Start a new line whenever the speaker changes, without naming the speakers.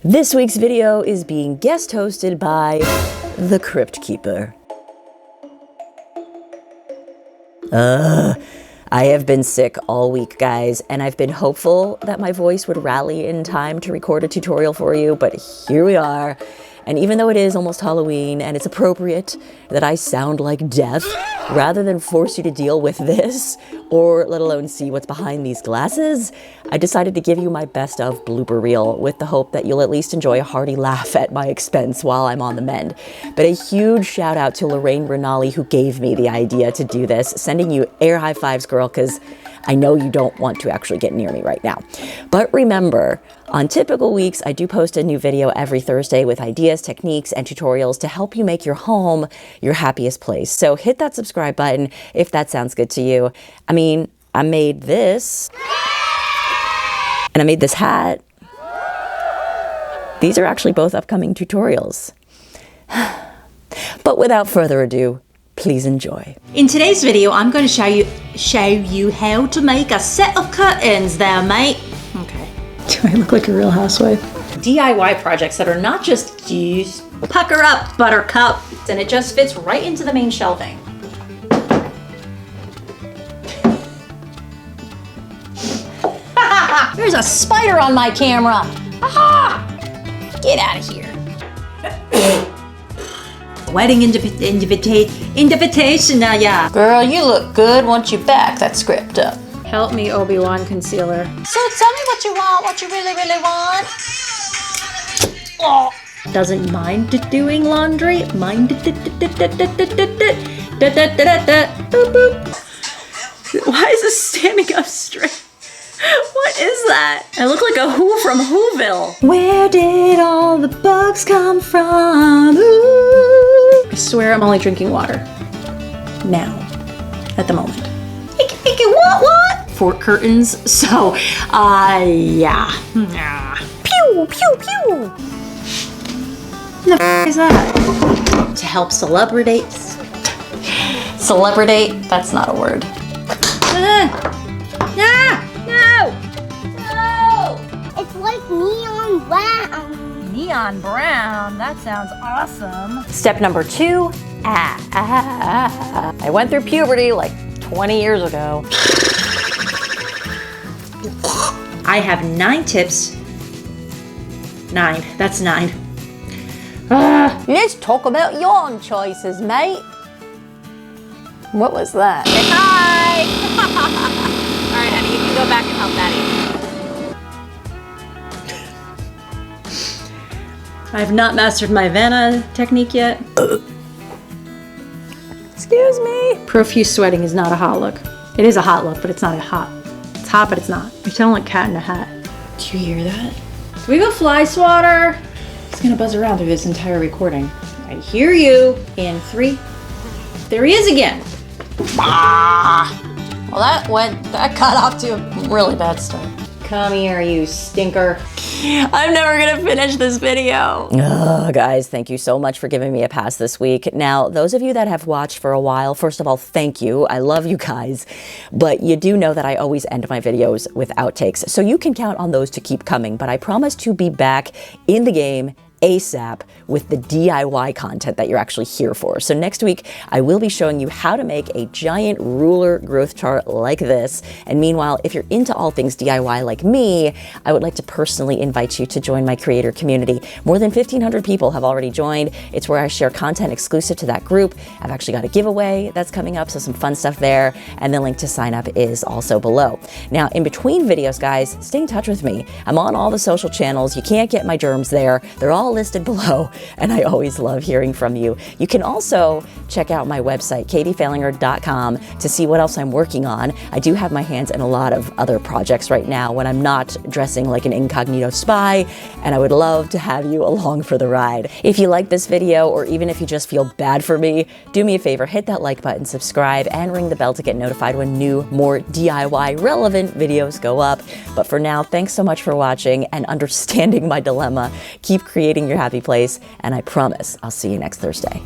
This week's video is being guest hosted by the Crypt Keeper. I have been sick all week, guys, and I've been hopeful that my voice would rally in time to record a tutorial for you, but here we are. And even though it is almost Halloween and it's appropriate that I sound like death, rather than force you to deal with this, or let alone see what's behind these glasses, I decided to give you my best of blooper reel with the hope that you'll at least enjoy a hearty laugh at my expense while I'm on the mend. But a huge shout out to Lorraine Rinaldi, who gave me the idea to do this, sending you air high fives, girl, because I know you don't want to actually get near me right now. But remember, on typical weeks, I do post a new video every Thursday with ideas, techniques, and tutorials to help you make your home your happiest place. So hit that subscribe button if that sounds good to you. I mean, I made this, and I made this hat. These are actually both upcoming tutorials. But without further ado, please enjoy.
In today's video, I'm going to show you how to make a set of curtains there, mate. Okay. Do I look like a real housewife? DIY projects that are not just used. Pucker up, buttercup. And it just fits right into the main shelving. There's a spider on my camera. Aha! Get out of here. Wedding invitation, yeah. Girl, you look good once you back that script up.
Help me, Obi-Wan concealer.
So tell me what you want, what you really, really want. Oh. Doesn't mind doing laundry. Mind Why is this standing up straight? What is that? I look like a Who from Whoville. Where did all the bugs come from? Ooh. I swear I'm only drinking water. Now. At the moment. What? For curtains. So, yeah. Pew, pew, pew. What the f is that? To help celebrities. Celebrate? That's not a word. No!
It's like neon brown.
Neon brown? That sounds awesome.
Step number 2, I went through puberty like 20 years ago.
I have 9 tips. 9. That's 9.
Let's talk about yawn choices, mate. What was that?
Hi! All right, honey, you can go back and help Daddy.
I have not mastered my Vanna technique yet.
Excuse me.
Profuse sweating is not a hot look. It is a hot look, but it's not a hot. It's hot, but it's not. You sound like Cat in a Hat. Do you hear that? Do we have a fly swatter? It's gonna buzz around through this entire recording. I hear you. In 3. There he is again.
Well, that got off to a really bad start.
Come here, you stinker.
I'm never gonna finish this video. Guys, thank you so much for giving me a pass this week. Now, those of you that have watched for a while, first of all, thank you. I love you guys. But you do know that I always end my videos with outtakes, so you can count on those to keep coming. But I promise to be back in the game ASAP with the DIY content that you're actually here for. So next week, I will be showing you how to make a giant ruler growth chart like this. And meanwhile, if you're into all things DIY like me, I would like to personally invite you to join my creator community. More than 1,500 people have already joined. It's where I share content exclusive to that group. I've actually got a giveaway that's coming up, so some fun stuff there. And the link to sign up is also below. Now, in between videos, guys, stay in touch with me. I'm on all the social channels. You can't get my germs there. They're all listed below, and I always love hearing from you. You can also check out my website, Fehlinger.com, to see what else I'm working on. I do have my hands in a lot of other projects right now when I'm not dressing like an incognito spy, and I would love to have you along for the ride. If you like this video, or even if you just feel bad for me, do me a favor, hit that like button, subscribe, and ring the bell to get notified when new, more DIY relevant videos go up. But for now, thanks so much for watching and understanding my dilemma. Keep creating your happy place, and I promise I'll see you next Thursday.